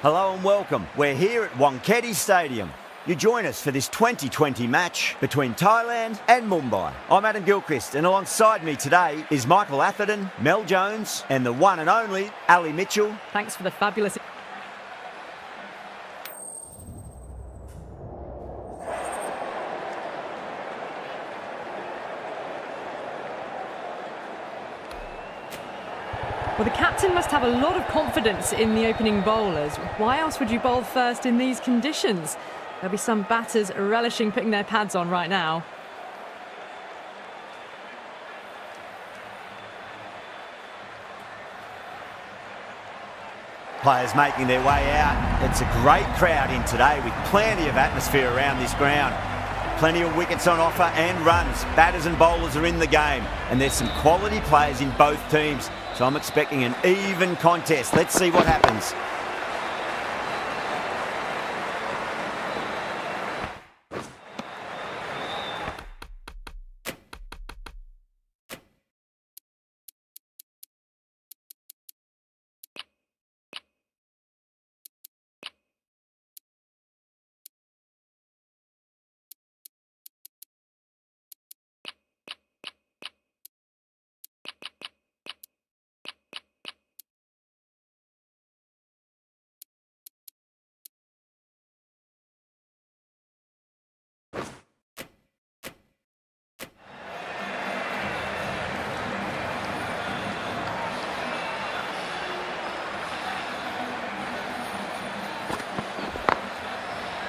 Hello and welcome. We're here at Wankhede Stadium. You join us for this 2020 match between Thailand and Mumbai. I'm Adam Gilchrist, and alongside me today is Michael Atherton, Mel Jones, and the one and only Ali Mitchell. Thanks for the fabulous... Well, the captain must have a lot of confidence in the opening bowlers. Why else would you bowl first in these conditions? There'll be some batters relishing putting their pads on right now. Players making their way out. It's a great crowd in today with plenty of atmosphere around this ground. Plenty of wickets on offer and runs. Batters and bowlers are in the game, and there's some quality players in both teams. So I'm expecting an even contest. Let's see what happens.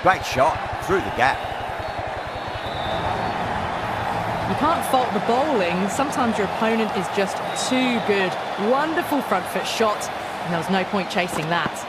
Great shot through the gap. You can't fault the bowling. Sometimes your opponent is just too good. Wonderful front foot shot, and there was no point chasing that.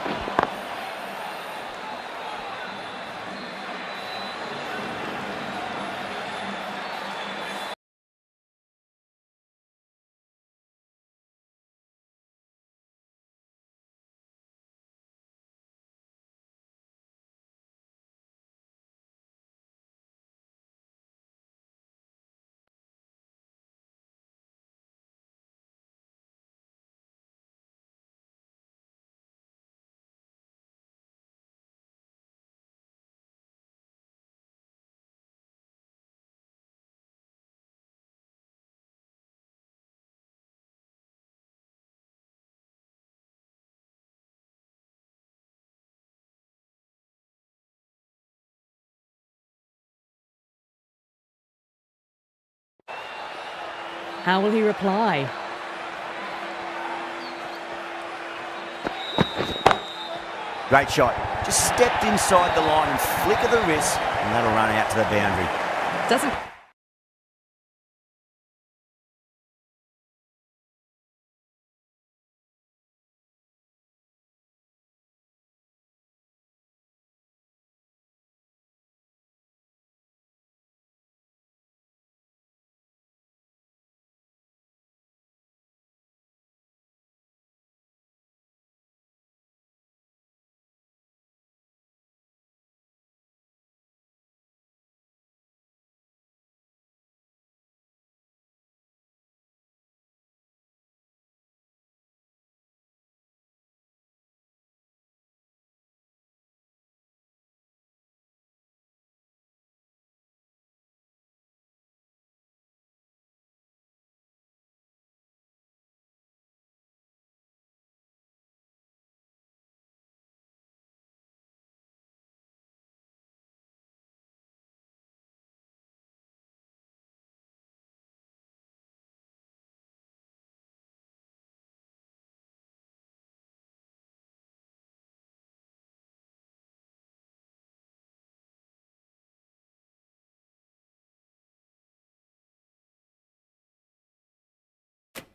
How will he reply? Great shot. Just stepped inside the line and flick of the wrist, and that'll run out to the boundary. Doesn't...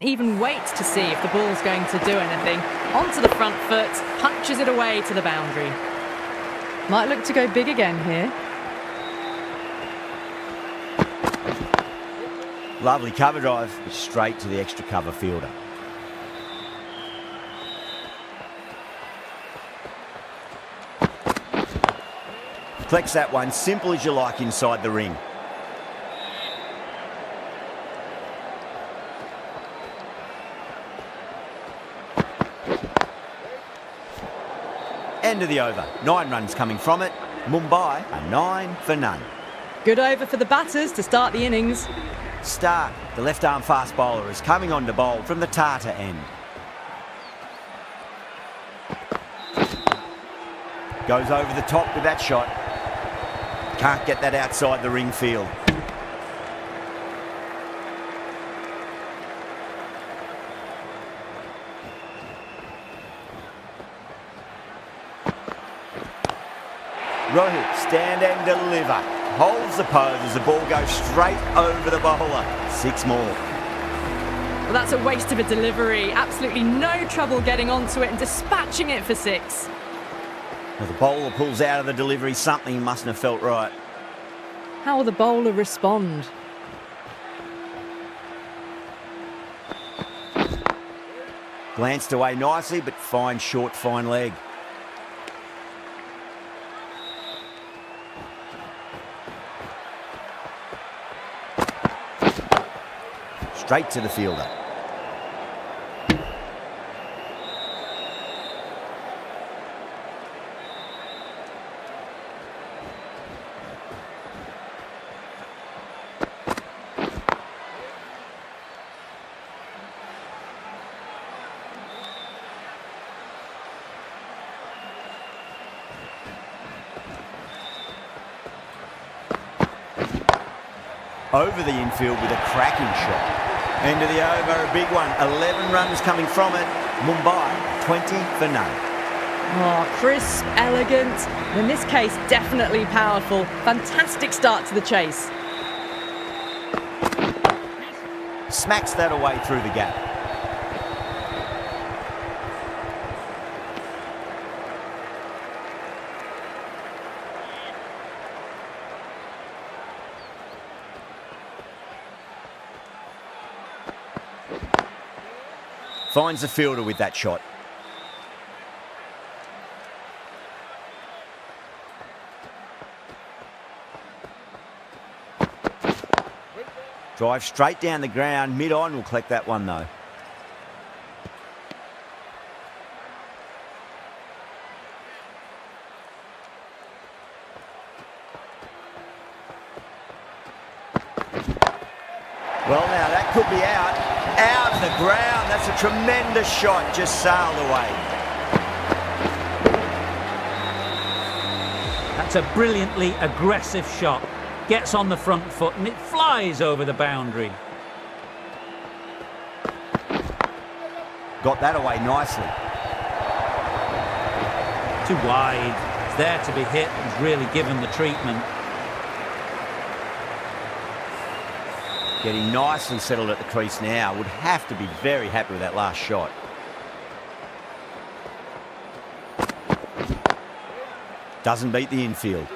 even waits to see if the ball's going to do anything. Onto the front foot, punches it away to the boundary. Might look to go big again here. Lovely cover drive, straight to the extra cover fielder. Collects that one, simple as you like inside the ring. End of the over. 9 runs coming from it. Mumbai are 9 for none. Good over for the batters to start the innings. Stark, the left-arm fast bowler, is coming on to bowl from the Tata end. Goes over the top with that shot. Can't get that outside the ring field. Rohit, stand and deliver. Holds the pose as the ball goes straight over the bowler. 6 more. Well, that's a waste of a delivery. Absolutely no trouble getting onto it and dispatching it for 6. As the bowler pulls out of the delivery, something mustn't have felt right. How will the bowler respond? Glanced away nicely, but fine short, fine leg. Straight to the fielder. Over the infield with a cracking shot. End of the over, a big one. 11 runs coming from it. Mumbai, 20 for none. Oh, crisp, elegant, and in this case, definitely powerful. Fantastic start to the chase. Smacks that away through the gap. Finds the fielder with that shot. Drive straight down the ground. Mid-on will collect that one though. Well, now that could be out. Out of the ground. That's a tremendous shot. Just sailed away. That's a brilliantly aggressive shot. Gets on the front foot and it flies over the boundary. Got that away nicely. Too wide. It's there to be hit. He's really given the treatment. Getting nicely settled at the crease now. Would have to be very happy with that last shot. Doesn't beat the infield.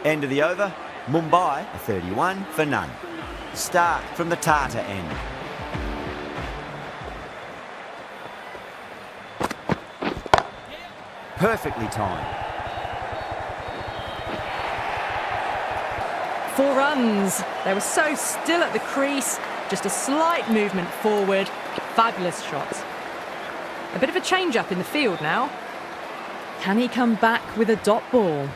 End of the over. Mumbai, 31 for none. Start from the Tata end. Perfectly timed. 4 runs. They were so still at the crease. Just a slight movement forward. Fabulous shot. A bit of a change-up in the field now. Can he come back with a dot ball?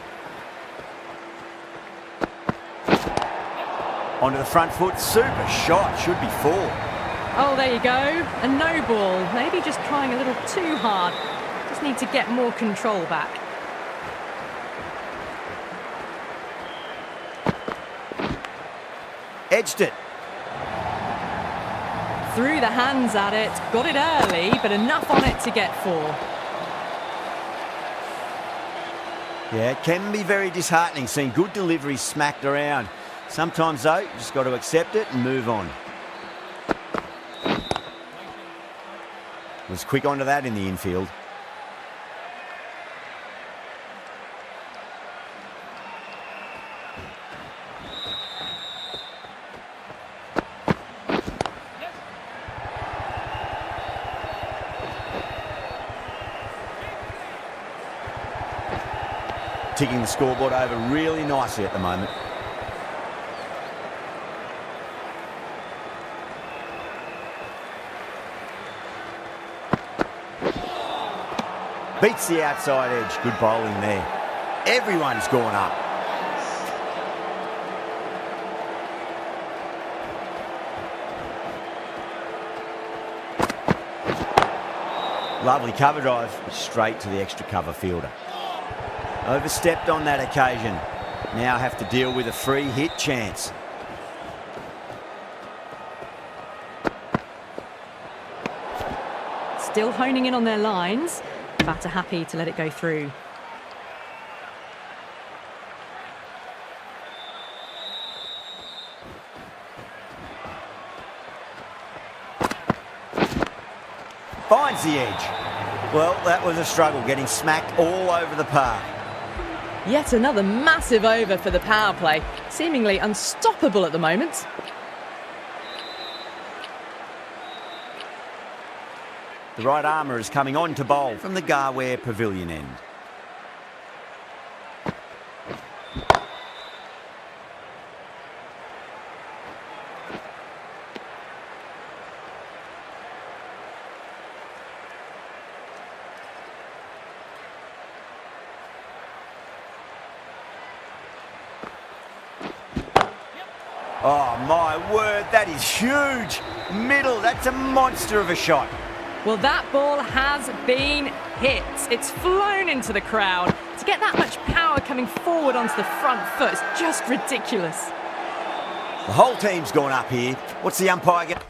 Onto the front foot. Super shot. Should be 4. Oh, there you go. A no ball. Maybe just trying a little too hard. Just need to get more control back. Edged it. Threw the hands at it. Got it early, but enough on it to get 4. Yeah, it can be very disheartening seeing good deliveries smacked around. Sometimes, though, you just got to accept it and move on. Was quick onto that in the infield. Ticking the scoreboard over really nicely at the moment. Beats the outside edge. Good bowling there. Everyone's gone up. Lovely cover drive, straight to the extra cover fielder. Overstepped on that occasion. Now have to deal with a free hit chance. Still honing in on their lines. Batter happy to let it go through. Finds the edge. Well, that was a struggle, getting smacked all over the park. Yet another massive over for the power play. Seemingly unstoppable at the moment. The right armour is coming on to bowl from the Garware Pavilion end. Oh my word, that is huge. Middle, that's a monster of a shot. Well, that ball has been hit. It's flown into the crowd. To get that much power coming forward onto the front foot is just ridiculous. The whole team's gone up here. What's the umpire going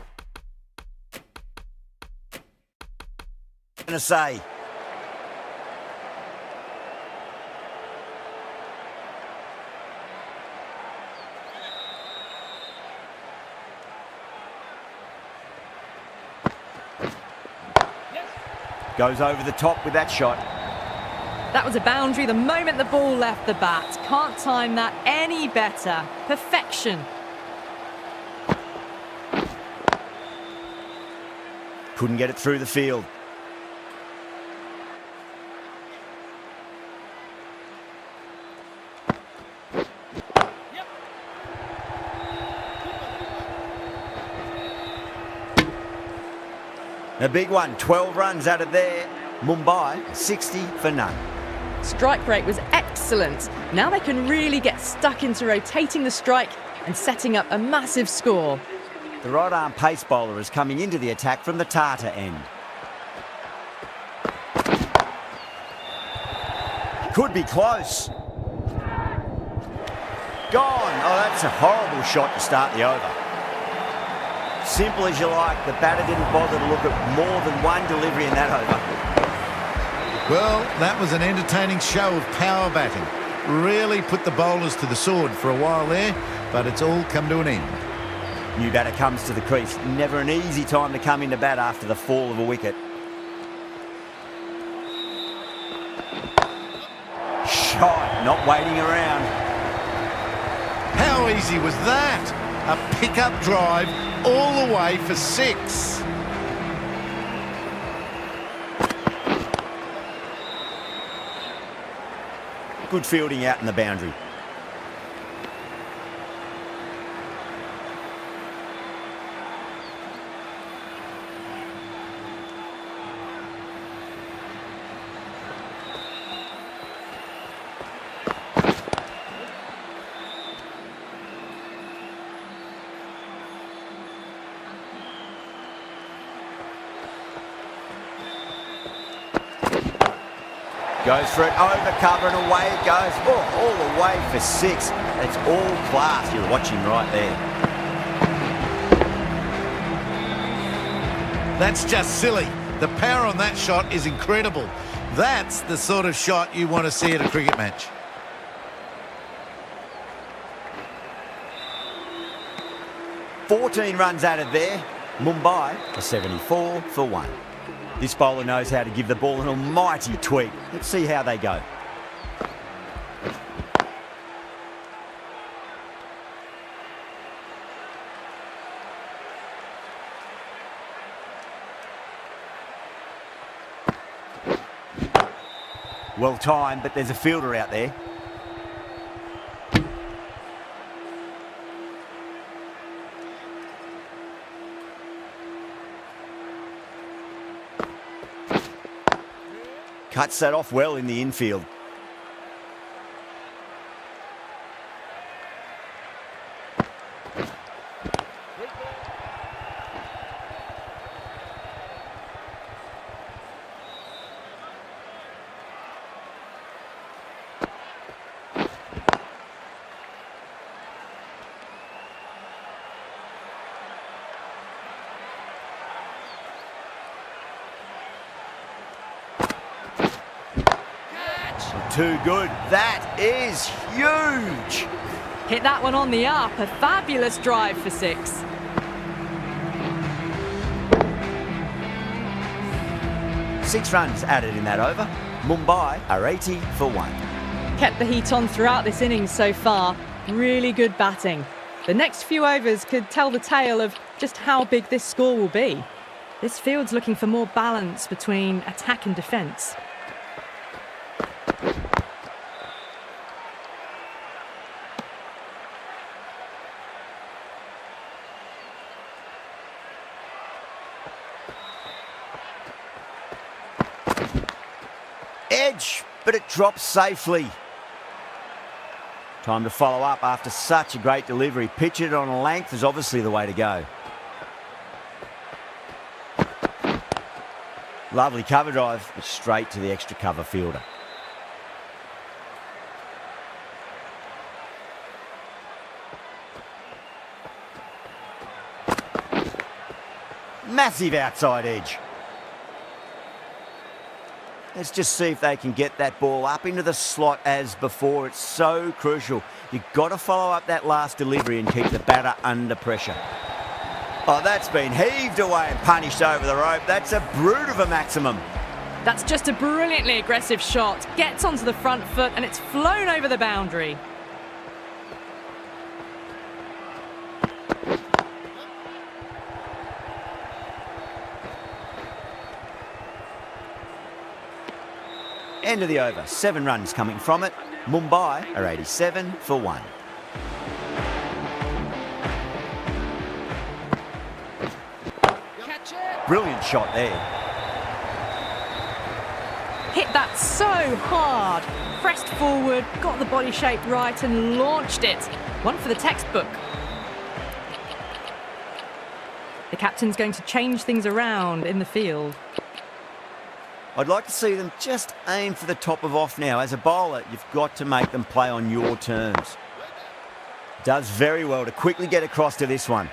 to say? Goes over the top with that shot. That was a boundary the moment the ball left the bat. Can't time that any better. Perfection. Couldn't get it through the field. A big one, 12 runs out of there. Mumbai, 60 for none. Strike rate was excellent. Now they can really get stuck into rotating the strike and setting up a massive score. The right arm pace bowler is coming into the attack from the Tata end. Could be close. Gone. Oh, that's a horrible shot to start the over. Simple as you like, the batter didn't bother to look at more than one delivery in that over. Well, that was an entertaining show of power batting. Really put the bowlers to the sword for a while there, but it's all come to an end. New batter comes to the crease. Never an easy time to come into bat after the fall of a wicket. Shot, not waiting around. How easy was that? A pickup drive all the way for 6. Good fielding out in the boundary. Goes for it, over cover and away it goes. Oh, all the way for 6. It's all class. You're watching right there. That's just silly. The power on that shot is incredible. That's the sort of shot you want to see at a cricket match. $14 runs out of there. Mumbai are 74 for 1. This bowler knows how to give the ball an almighty tweak. Let's see how they go. Well timed, but there's a fielder out there. Cuts that off well in the infield. Too good. That is huge. Hit that one on the up. A fabulous drive for 6. Six runs added in that over. Mumbai are 80 for 1. Kept the heat on throughout this innings so far. Really good batting. The next few overs could tell the tale of just how big this score will be. This field's looking for more balance between attack and defence. Edge, but it drops safely. Time to follow up after such a great delivery. Pitch it on a length is obviously the way to go. Lovely cover drive, but straight to the extra cover fielder. Massive outside edge. Let's just see if they can get that ball up into the slot as before. It's so crucial. You've got to follow up that last delivery and keep the batter under pressure. Oh, that's been heaved away and punished over the rope. That's a brute of a maximum. That's just a brilliantly aggressive shot. Gets onto the front foot and it's flown over the boundary. End of the over. 7 runs coming from it. Mumbai are 87 for 1. Brilliant shot there. Hit that so hard. Pressed forward, got the body shape right and launched it. One for the textbook. The captain's going to change things around in the field. I'd like to see them just aim for the top of off now. As a bowler, you've got to make them play on your terms. Does very well to quickly get across to this one.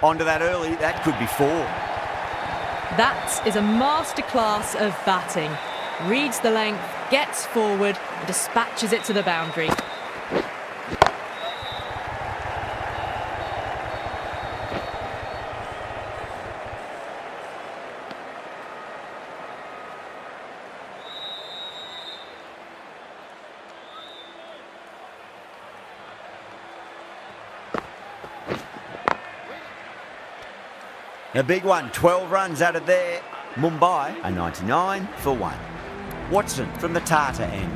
Onto that early, that could be 4. That is a masterclass of batting. Reads the length, gets forward, and dispatches it to the boundary. A big one, 12 runs out of there. Mumbai are 99 for 1. Watson from the Tata end.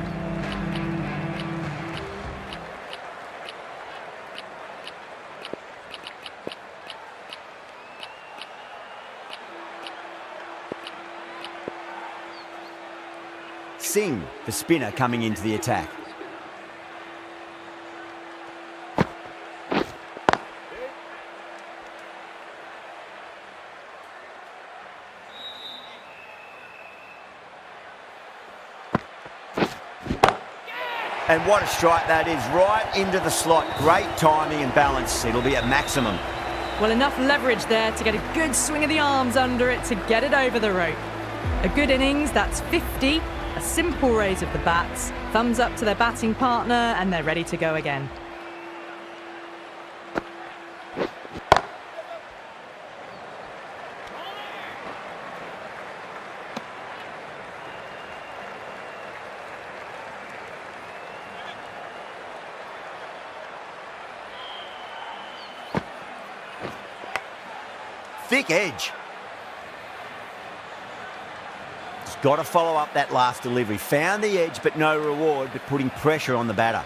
Singh, the spinner, coming into the attack. And what a strike that is, right into the slot. Great timing and balance. It'll be at maximum. Well, enough leverage there to get a good swing of the arms under it to get it over the rope. A good innings, that's 50. A simple raise of the bats. Thumbs up to their batting partner and they're ready to go again. thick edge. He's got to follow up that last delivery. Found the edge, but no reward, but putting pressure on the batter.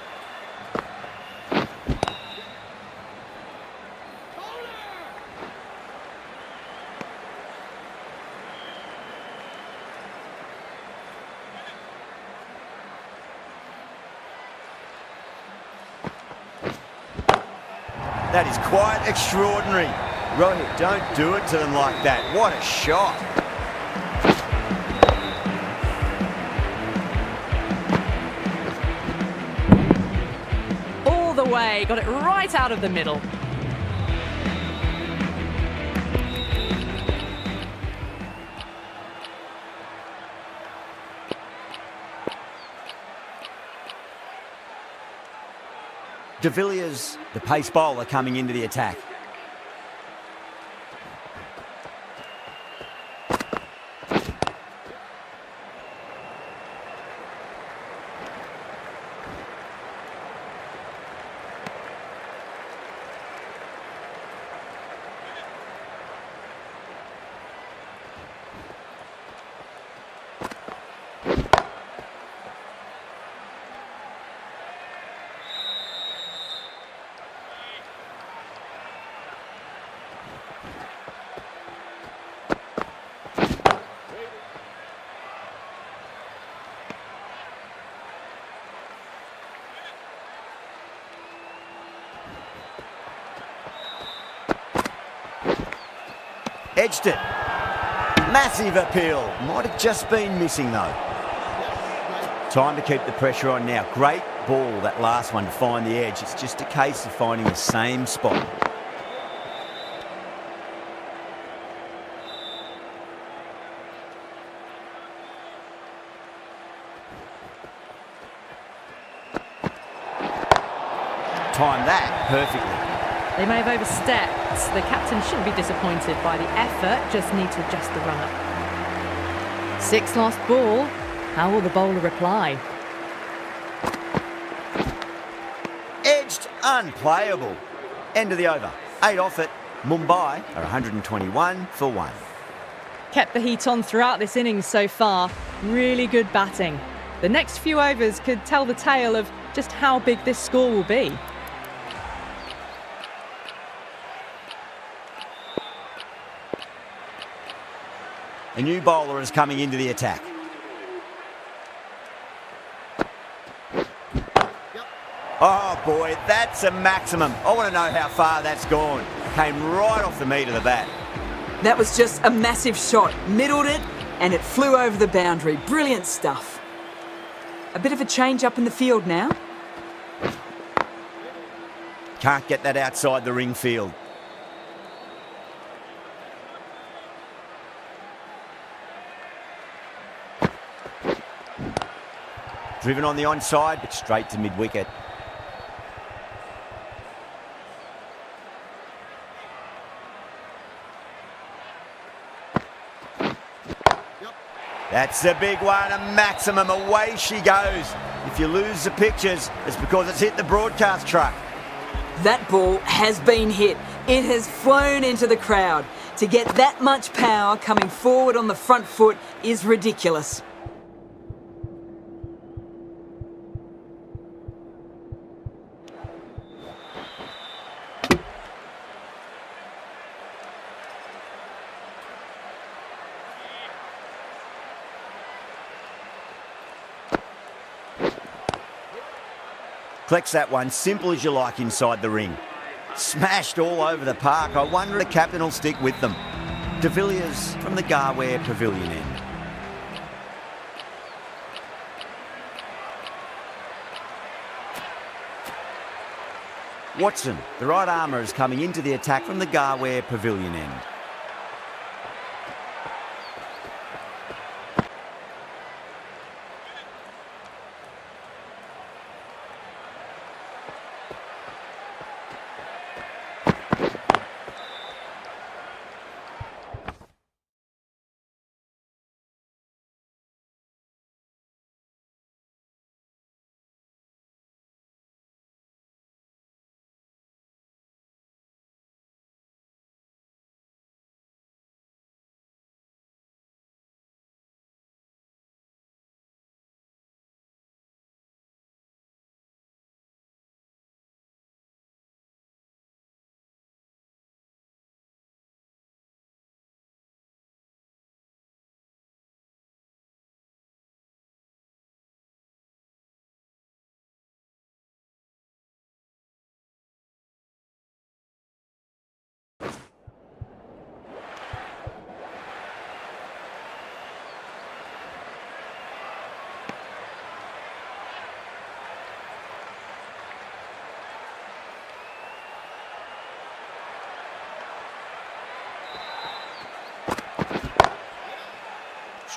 That is quite extraordinary. Rohit, don't do it to them like that. What a shot. All the way, got it right out of the middle. De Villiers, the pace bowler, coming into the attack. Edged it. Massive appeal. Might have just been missing though. Time to keep the pressure on now. Great ball, that last one, to find the edge. It's just a case of finding the same spot. Time that perfectly. They may have overstepped. The captain shouldn't be disappointed by the effort, just need to adjust the run-up. 6 last ball. How will the bowler reply? Edged, unplayable. End of the over. 8 off it. Mumbai are 121 for 1. Kept the heat on throughout this innings so far. Really good batting. The next few overs could tell the tale of just how big this score will be. A new bowler is coming into the attack. Oh boy, that's a maximum. I want to know how far that's gone. Came right off the meat of the bat. That was just a massive shot. Middled it and it flew over the boundary. Brilliant stuff. A bit of a change up in the field now. Can't get that outside the ring field. Driven on the onside, but straight to mid-wicket. That's a big one, a maximum. Away she goes. If you lose the pictures, it's because it's hit the broadcast truck. That ball has been hit. It has flown into the crowd. To get that much power coming forward on the front foot is ridiculous. Collects that one, simple as you like, inside the ring. Smashed all over the park. I wonder if the captain will stick with them. De Villiers from the Garware Pavilion end. Watson, the right armour, is coming into the attack from the Garware Pavilion end.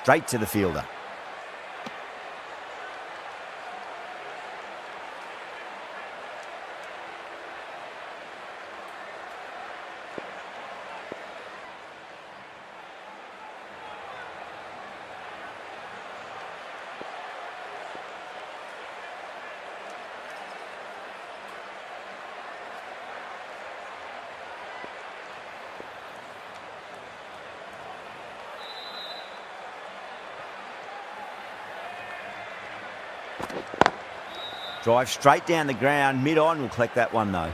straight to the fielder. Drive straight down the ground, mid-on, will collect that one though.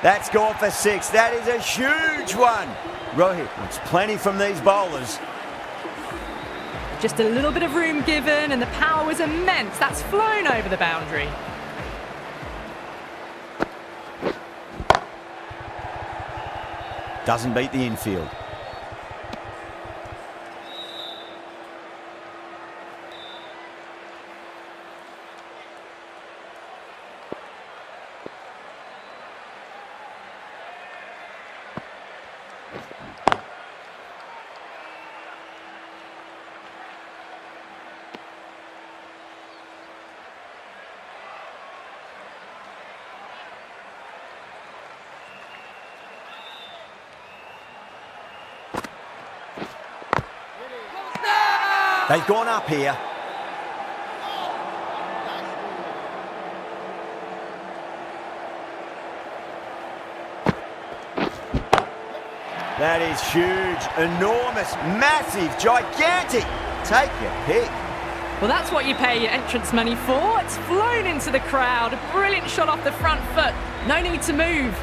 That's gone for 6. That is a huge one. Rohit wants plenty from these bowlers. Just a little bit of room given and the power was immense. That's flown over the boundary. Doesn't beat the infield. They've gone up here. That is huge, enormous, massive, gigantic. Take your pick. Well, that's what you pay your entrance money for. It's flown into the crowd. A brilliant shot off the front foot. No need to move.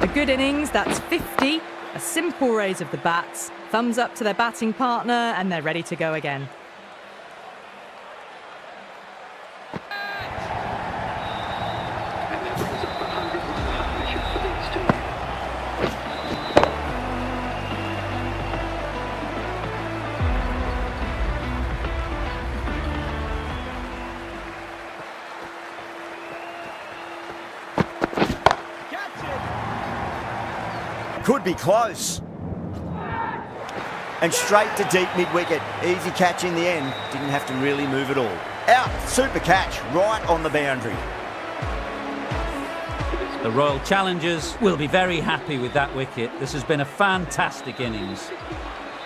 A good innings, that's 50. A simple raise of the bats. Thumbs up to their batting partner and they're ready to go again. Could be close. And straight to deep mid-wicket. Easy catch in the end. Didn't have to really move at all. Out. Super catch. Right on the boundary. The Royal Challengers will be very happy with that wicket. This has been a fantastic innings.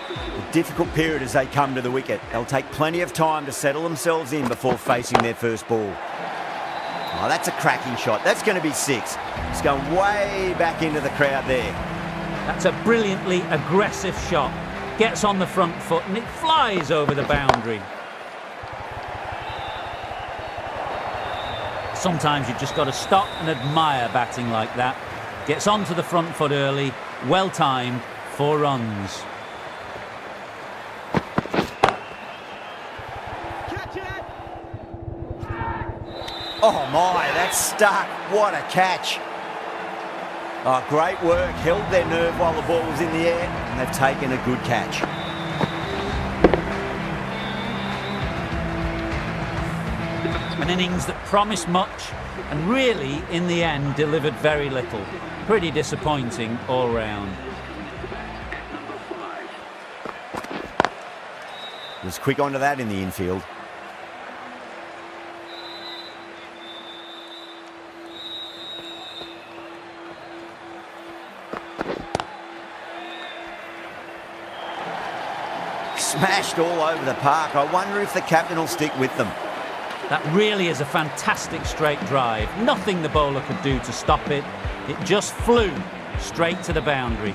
A difficult period as they come to the wicket. They'll take plenty of time to settle themselves in before facing their first ball. Oh, that's a cracking shot. That's going to be 6. It's going way back into the crowd there. That's a brilliantly aggressive shot. Gets on the front foot and it flies over the boundary. Sometimes you've just got to stop and admire batting like that. Gets onto the front foot early, well timed, 4 runs. Oh my, that's stuck. What a catch. Oh, great work. Held their nerve while the ball was in the air, and they've taken a good catch. An innings that promised much and really, in the end, delivered very little. Pretty disappointing all round. Was quick onto that in the infield. Smashed all over the park. I wonder if the captain will stick with them. That really is a fantastic straight drive. Nothing the bowler could do to stop it. It just flew straight to the boundary.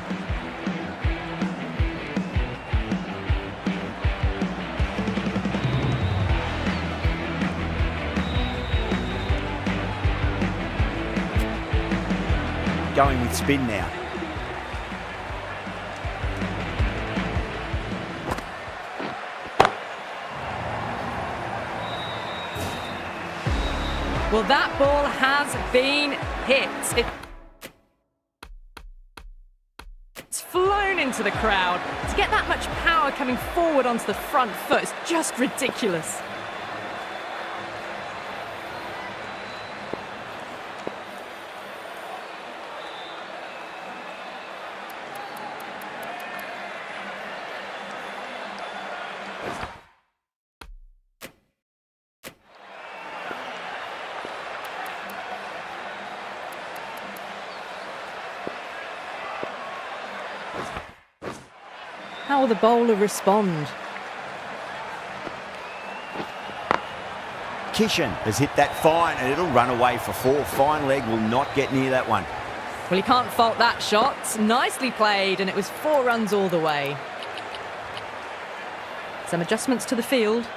Going with spin now. Well, that ball has been hit. It's flown into the crowd. To get that much power coming forward onto the front foot is just ridiculous. How will the bowler respond? Kishan has hit that fine and it'll run away for 4. Fine leg will not get near that one. Well, you can't fault that shot. Nicely played, and it was 4 runs all the way. Some adjustments to the field.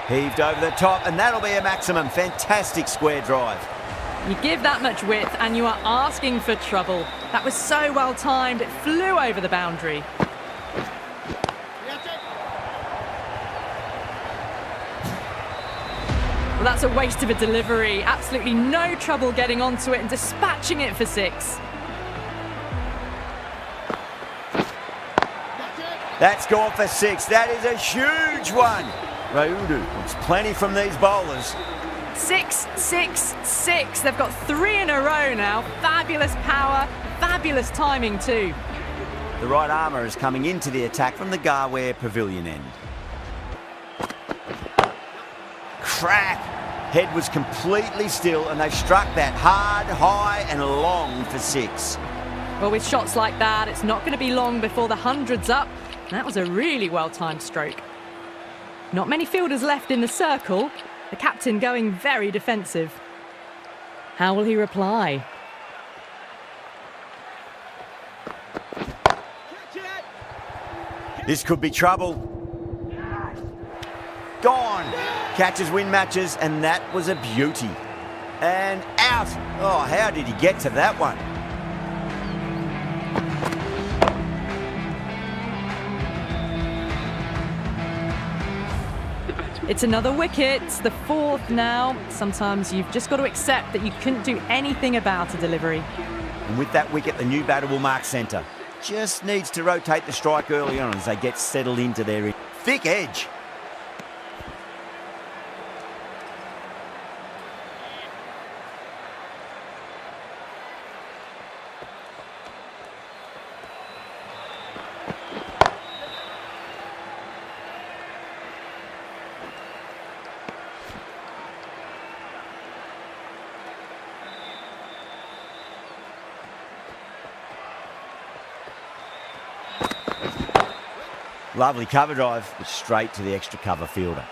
Heaved over the top, and that'll be a maximum. Fantastic square drive. You give that much width and you are asking for trouble. That was so well timed, it flew over the boundary. Well, that's a waste of a delivery. Absolutely no trouble getting onto it and dispatching it for 6. That's gone for 6. That is a huge one. Raudu wants plenty from these bowlers. 6, 6, 6. They've got 3 in a row now. Fabulous power, fabulous timing too. The right armour is coming into the attack from the Garware Pavilion end. Crack! Head was completely still and they've struck that hard, high and long for 6. Well, with shots like that, it's not going to be long before the 100's up. That was a really well-timed stroke. Not many fielders left in the circle. The captain going very defensive. How will he reply? This could be trouble. Gone. Catches win matches, and that was a beauty. And out. Oh, how did he get to that one? It's another wicket, the 4th now. Sometimes you've just got to accept that you couldn't do anything about a delivery. And with that wicket, the new batter will mark centre. Just needs to rotate the strike early on as they get settled into their thick edge. Lovely cover drive, but straight to the extra cover fielder.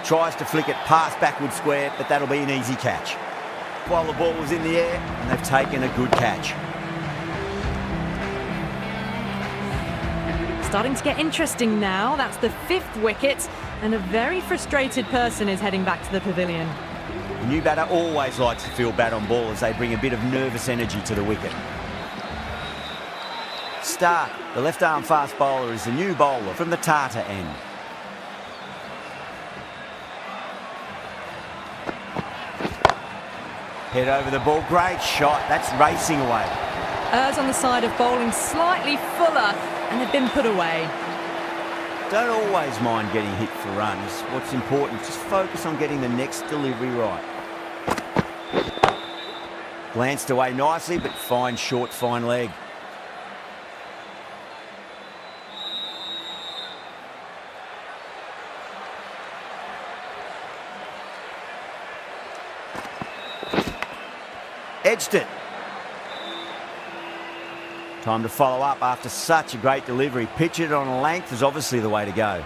Tries to flick it past backward square, but that'll be an easy catch. While the ball was in the air, and they've taken a good catch. Starting to get interesting now. That's the 5th wicket, and a very frustrated person is heading back to the pavilion. The new batter always likes to feel bat on ball as they bring a bit of nervous energy to the wicket. Stark, the left-arm fast bowler, is the new bowler from the Tata end. Head over the ball, great shot, that's racing away. Errs on the side of bowling slightly fuller, and they've been put away. Don't always mind getting hit for runs. What's important, just focus on getting the next delivery right. Glanced away nicely, but fine short, fine leg. Edged it. Time to follow up after such a great delivery. Pitch it on a length is obviously the way to go.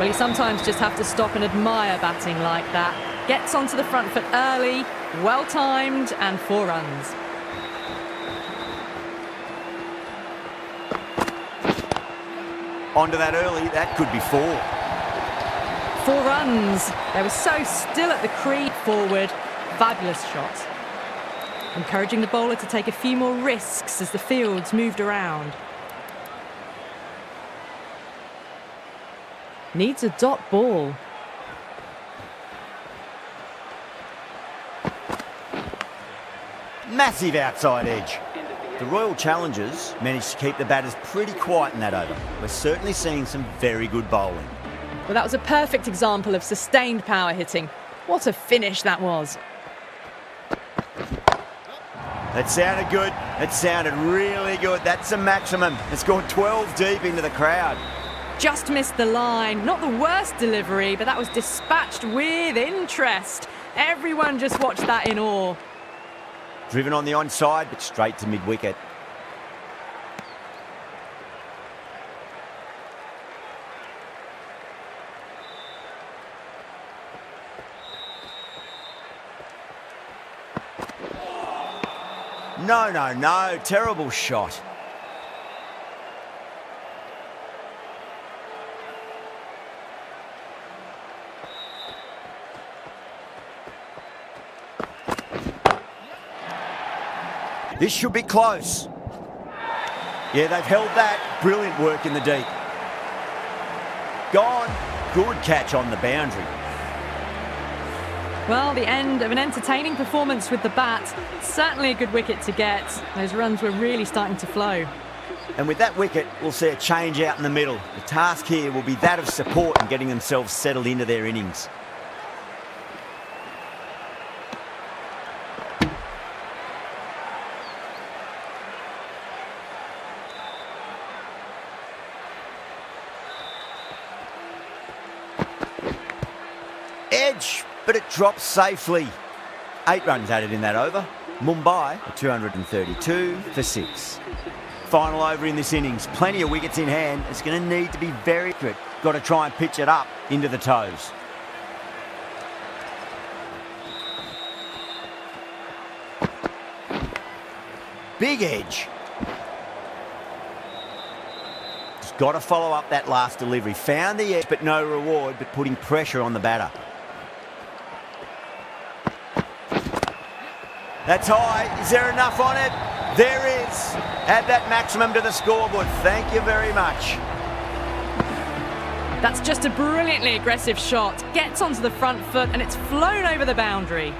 Well, you sometimes just have to stop and admire batting like that. Gets onto the front foot early, well-timed, and 4 runs. Onto that early, that could be 4. 4 runs. They were so still at the crease forward. Fabulous shot. Encouraging the bowler to take a few more risks as the fields moved around. Needs a dot ball. Massive outside edge. The Royal Challengers managed to keep the batters pretty quiet in that over. We're certainly seeing some very good bowling. Well, that was a perfect example of sustained power hitting. What a finish that was. That sounded good. That sounded really good. That's a maximum. It's gone 12 deep into the crowd. Just missed the line. Not the worst delivery, but that was dispatched with interest. Everyone just watched that in awe. Driven on the onside, but straight to mid-wicket. No, no, no. Terrible shot. This should be close. Yeah, they've held that. Brilliant work in the deep. Gone. Good catch on the boundary. Well, the end of an entertaining performance with the bat. Certainly a good wicket to get. Those runs were really starting to flow. And with that wicket, we'll see a change out in the middle. The task here will be that of support and getting themselves settled into their innings. Edge, but it drops safely. 8 runs added in that over. Mumbai, 232 for 6. Final over in this innings. Plenty of wickets in hand. It's going to need to be very accurate. Got to try and pitch it up into the toes. Big edge. Just got to follow up that last delivery. Found the edge, but no reward, but putting pressure on the batter. That's high. Is there enough on it? There is. Add that maximum to the scoreboard. Thank you very much. That's just a brilliantly aggressive shot. Gets onto the front foot and it's flown over the boundary.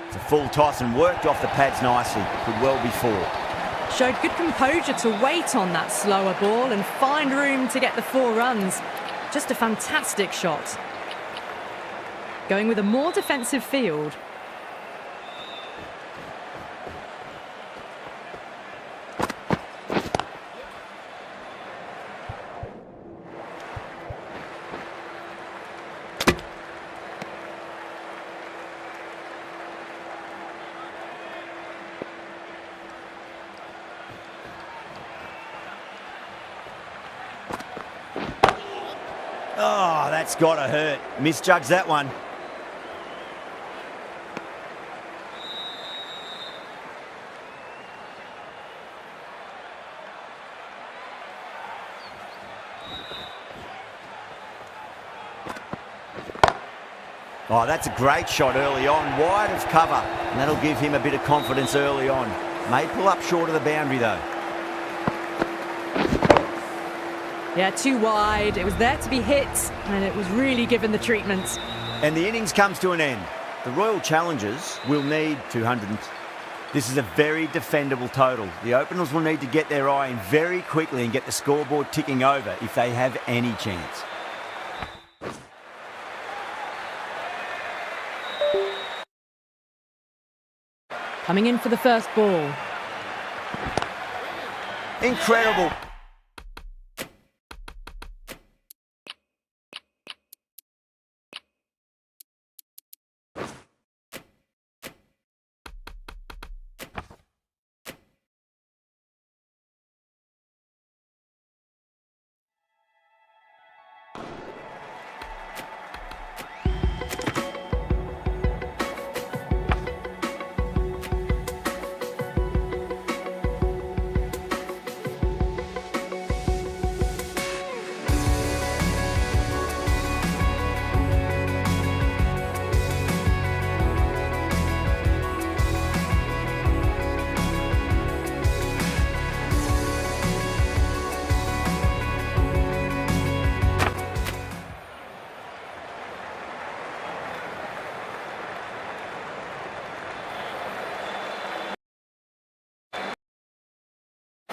It's a full toss and worked off the pads nicely. Could well be 4. Showed good composure to wait on that slower ball and find room to get the 4 runs. Just a fantastic shot. Going with a more defensive field. Oh, that's got to hurt. Misjudged that one. Oh, that's a great shot early on, wide of cover, and that'll give him a bit of confidence early on. May pull up short of the boundary though. Yeah, too wide. It was there to be hit, and it was really given the treatment. And the innings comes to an end. The Royal Challengers will need 200. This is a very defendable total. The openers will need to get their eye in very quickly and get the scoreboard ticking over if they have any chance. Coming in for the first ball. Incredible.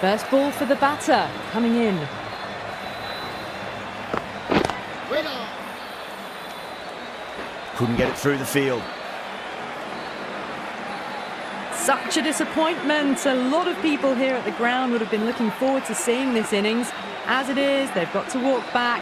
First ball for the batter, coming in. Couldn't get it through the field. Such a disappointment. A lot of people here at the ground would have been looking forward to seeing this innings. As it is, they've got to walk back.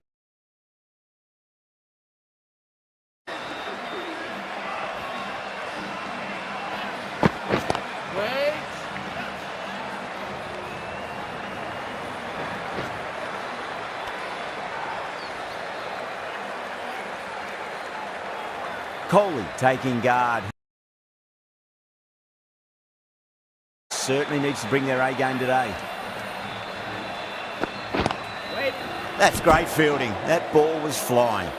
Coley taking guard. Certainly needs to bring their A game today. That's great fielding. That ball was flying.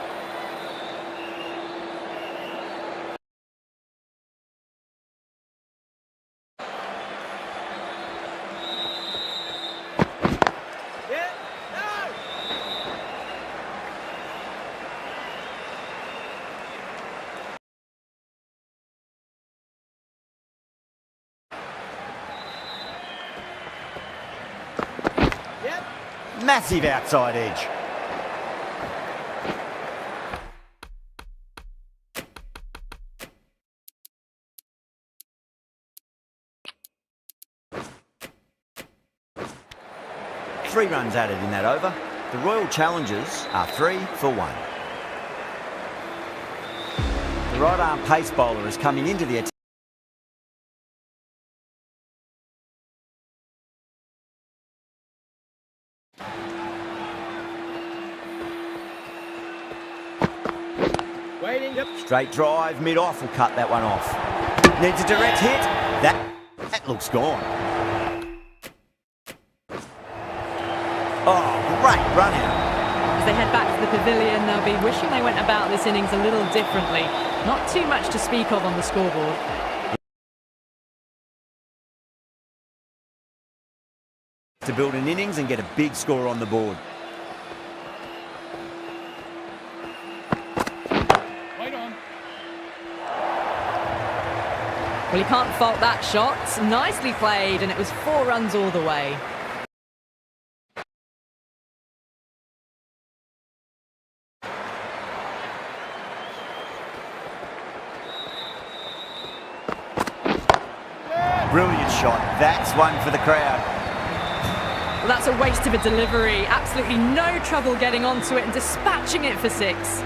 Massive outside edge. Three runs added in that over. The Royal Challengers are 3 for 1. The right arm pace bowler is coming into the attack. Straight drive, mid-off will cut that one off. Needs a direct hit. That looks gone. Oh, great run out. As they head back to the pavilion, they'll be wishing they went about this innings a little differently. Not too much to speak of on the scoreboard. To build an innings and get a big score on the board. Well, you can't fault that shot. Nicely played, and it was 4 runs all the way. Brilliant shot. That's one for the crowd. Well, that's a waste of a delivery. Absolutely no trouble getting onto it and dispatching it for 6.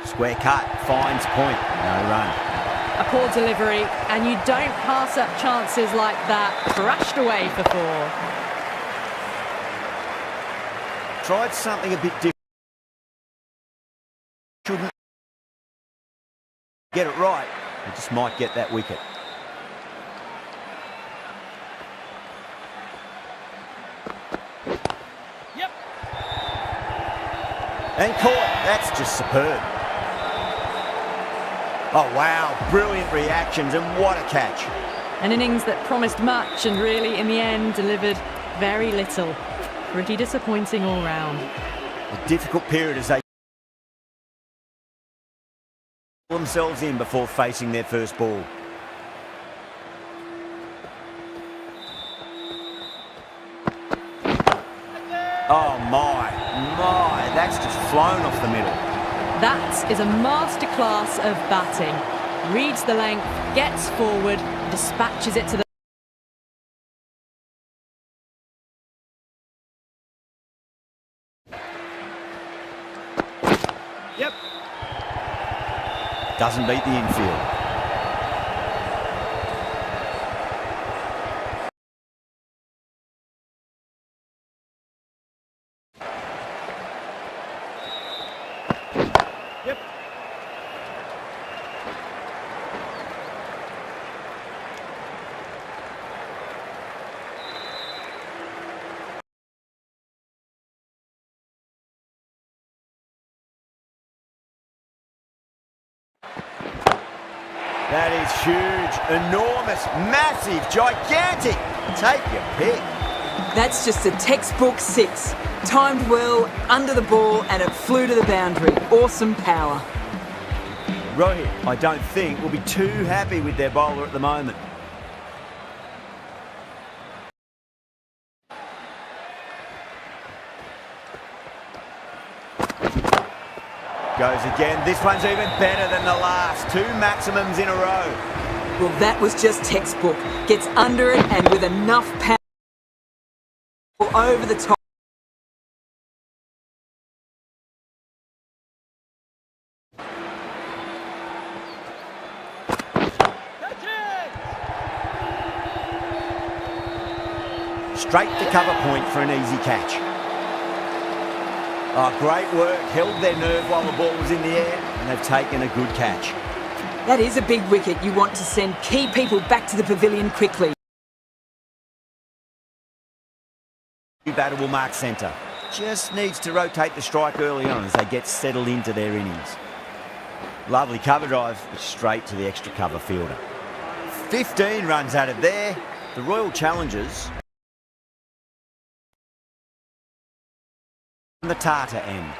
Square cut, finds point, no run. A poor delivery, and you don't pass up chances like that. Crashed away for 4. Tried something a bit different. Shouldn't get it right. He just might get that wicket. Yep. And caught. That's just superb. Oh, wow. Brilliant reactions, and what a catch. An innings that promised much and really, in the end, delivered very little. Pretty disappointing all round. A difficult period as they themselves in before facing their first ball. Oh, my. That's just flown off the middle. That is a masterclass of batting. Reads the length, gets forward, dispatches it to the... Yep. Doesn't beat the infield. Yep. That is huge, enormous, massive, gigantic. Take your pick. That's just a textbook 6. Timed well, under the ball, and it flew to the boundary. Awesome power. Rohit, I don't think, will be too happy with their bowler at the moment. Goes again. This one's even better than the last. 2 maximums in a row. Well, that was just textbook. Gets under it and with enough power over the top. Straight to cover point for an easy catch. Oh, great work. Held their nerve while the ball was in the air, and they've taken a good catch. That is a big wicket. You want to send key people back to the pavilion quickly. New batter will mark centre. Just needs to rotate the strike early on as they get settled into their innings. Lovely cover drive, straight to the extra cover fielder. 15 runs added there. The Royal Challengers on the Tata end.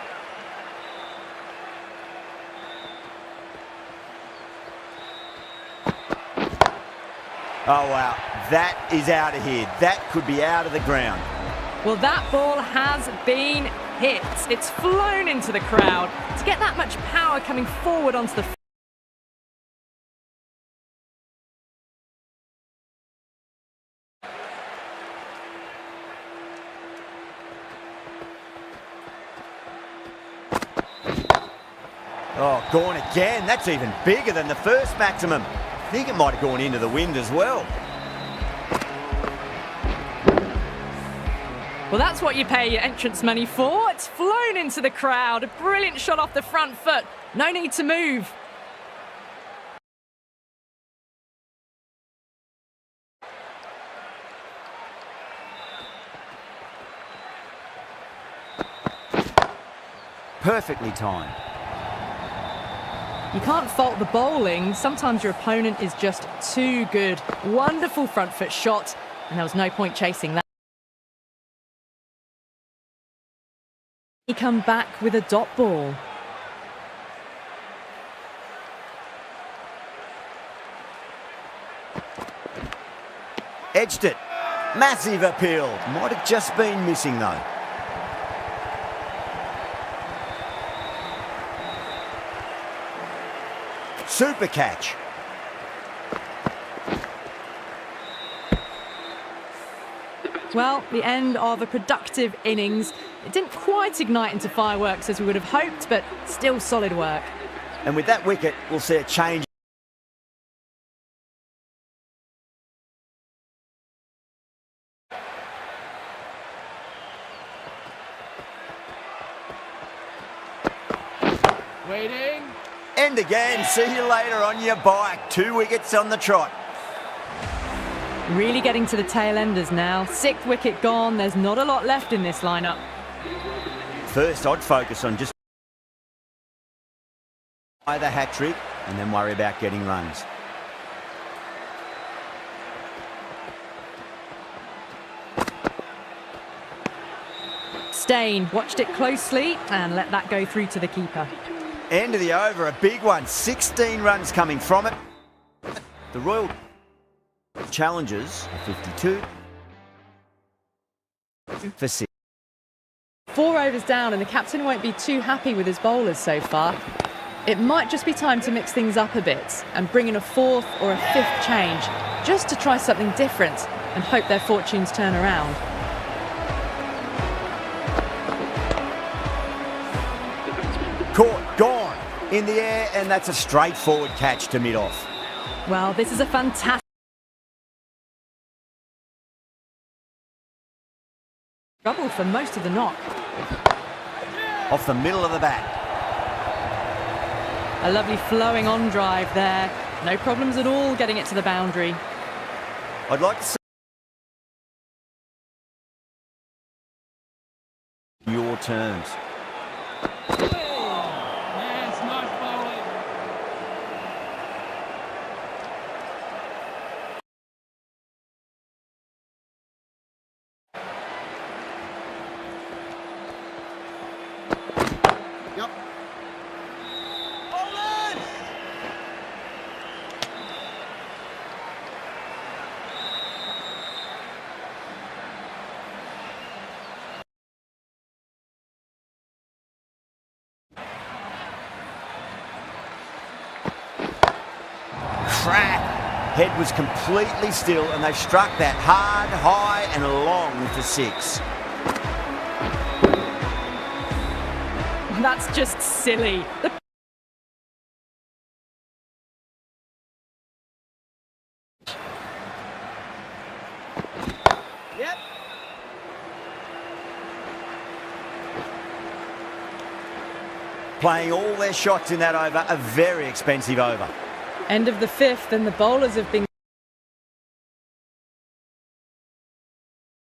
Oh wow, that is out of here. That could be out of the ground. Well, that ball has been hit. It's flown into the crowd. To get that much power coming forward onto the... Oh, gone again. That's even bigger than the first maximum. I think it might have gone into the wind as well. Well, that's what you pay your entrance money for. It's flown into the crowd. A brilliant shot off the front foot. No need to move. Perfectly timed. You can't fault the bowling. Sometimes your opponent is just too good. Wonderful front foot shot, and there was no point chasing that. He come back with a dot ball. Edged it. Massive appeal. Might have just been missing though. Super catch. Well, the end of a productive innings. It didn't quite ignite into fireworks as we would have hoped, but still solid work. And with that wicket, we'll see a change. Waiting. End again. See you later on your bike. 2 wickets on the trot. Really getting to the tail enders now. 6th wicket gone. There's not a lot left in this lineup. First, I'd focus on just the hat-trick and then worry about getting runs. Stain watched it closely and let that go through to the keeper. End of the over, a big one. 16 runs coming from it. The Royal Challengers are 52 for 6. 4 overs down and the captain won't be too happy with his bowlers so far. It might just be time to mix things up a bit and bring in a 4th or a 5th change just to try something different and hope their fortunes turn around. Caught, gone in the air, and that's a straightforward catch to mid-off. Well, this is a fantastic trouble for most of the knock. Off the middle of the bat. A lovely flowing on drive there. No problems at all getting it to the boundary. I'd like to see your terms. Yes, nice bowling. Yep. Crack! Head was completely still and they struck that hard, high and long for 6. That's just silly. Yep. Playing all their shots in that over, a very expensive over. End of the 5th and the bowlers have been...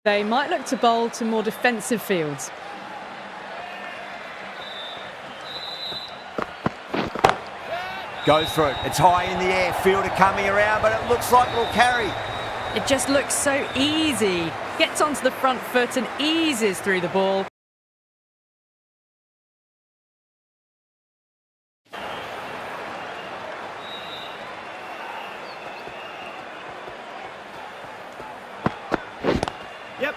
They might look to bowl to more defensive fields. Goes for it. It's high in the air. Fielder coming around, but it looks like it'll carry. It just looks so easy. Gets onto the front foot and eases through the ball. Yep.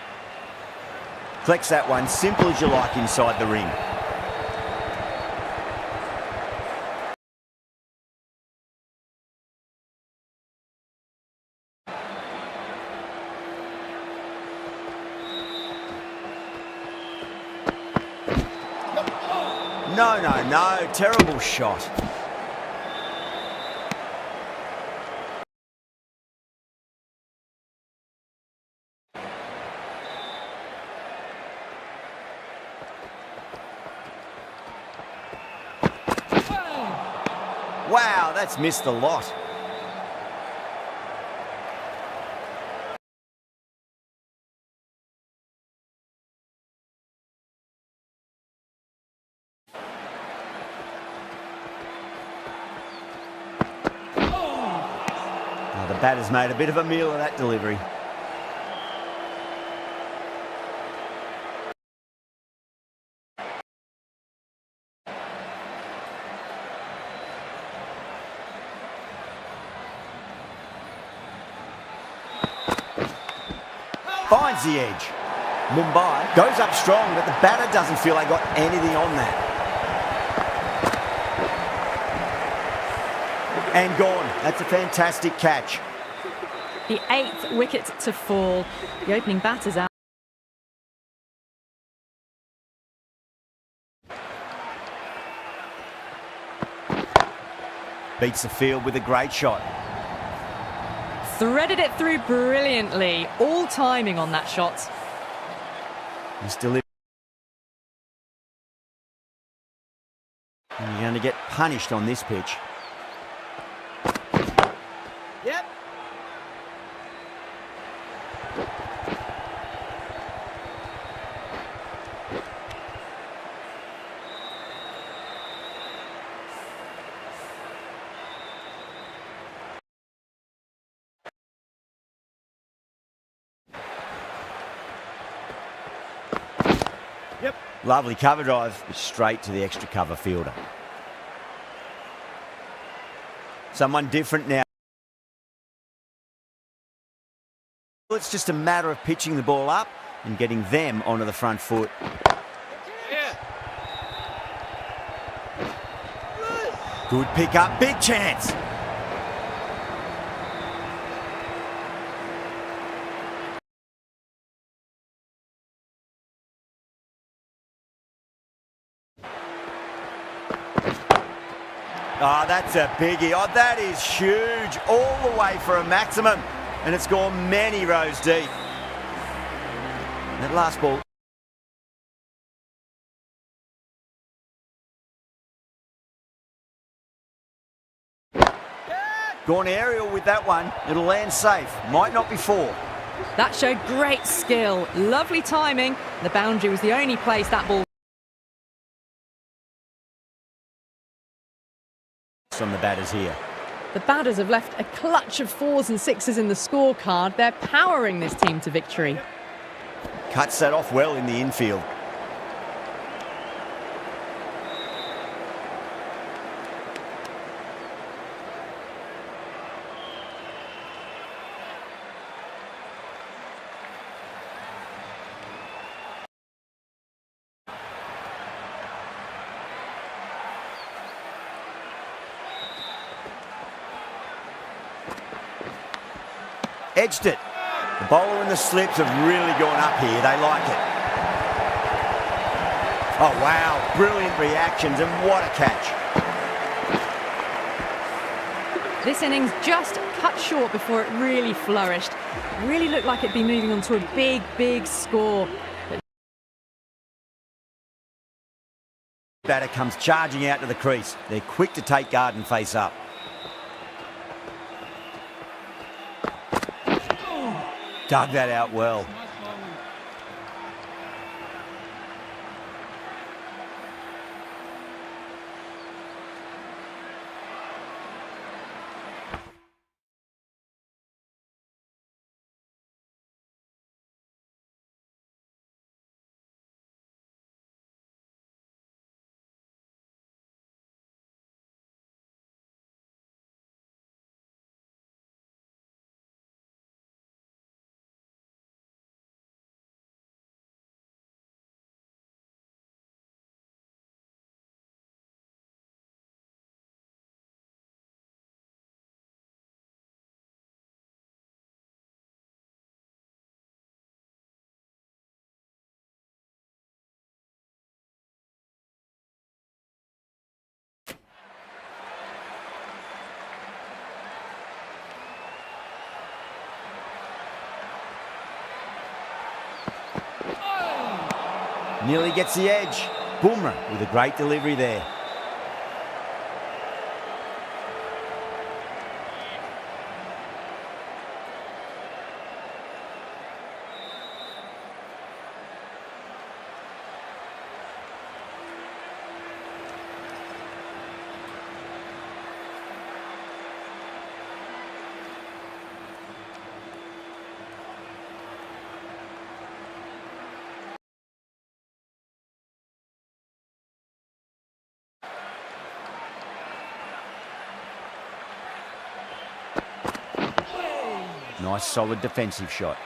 Collects that one, simple as you like inside the ring. No, terrible shot. Wow, that's missed a lot. The batter's made a bit of a meal of that delivery. Finds the edge. Mumbai goes up strong, but the batter doesn't feel they got anything on that. And gone. That's a fantastic catch. The 8th wicket to fall. The opening batter's out. Beats the field with a great shot. Threaded it through brilliantly. All timing on that shot. He's delivered. And you're going to get punished on this pitch. Yep. Yep. Lovely cover drive, straight to the extra cover fielder. Someone different now. It's just a matter of pitching the ball up and getting them onto the front foot. Yeah. Good pick up, big chance. Oh, that's a biggie. Oh, that is huge. All the way for a maximum. And it's gone many rows deep. That last ball. Gone aerial with that one. It'll land safe. Might not be 4. That showed great skill. Lovely timing. The boundary was the only place that ball... On the batters here. The batters have left a clutch of 4s and 6s in the scorecard. They're powering this team to victory. Cuts that off well in the infield. Edged it. The bowler and the slips have really gone up here. They like it. Oh, wow. Brilliant reactions, and what a catch. This innings just cut short before it really flourished. It really looked like it'd be moving on to a big, big score. Batter comes charging out to the crease. They're quick to take guard and face up. Dug that out well. Nearly gets the edge. Boomer with a great delivery there. Nice solid defensive shot.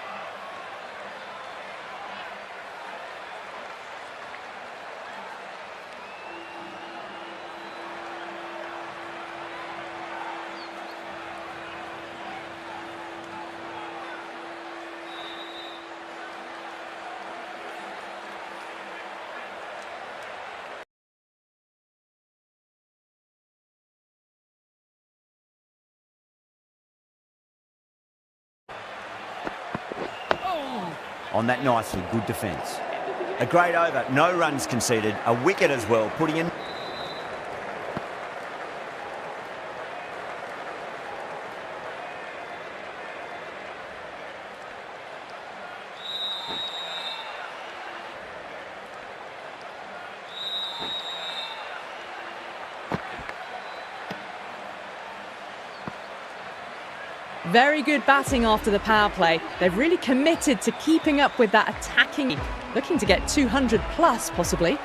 On that nicely, good defence. A great over, no runs conceded, a wicket as well, putting in... Very good batting after the power play. They've really committed to keeping up with that attacking, looking to get 200 plus possibly.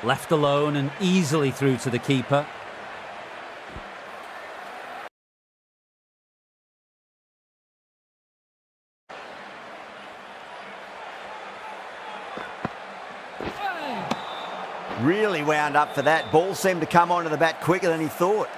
Left alone and easily through to the keeper. Really wound up for that. Ball seemed to come onto the bat quicker than he thought.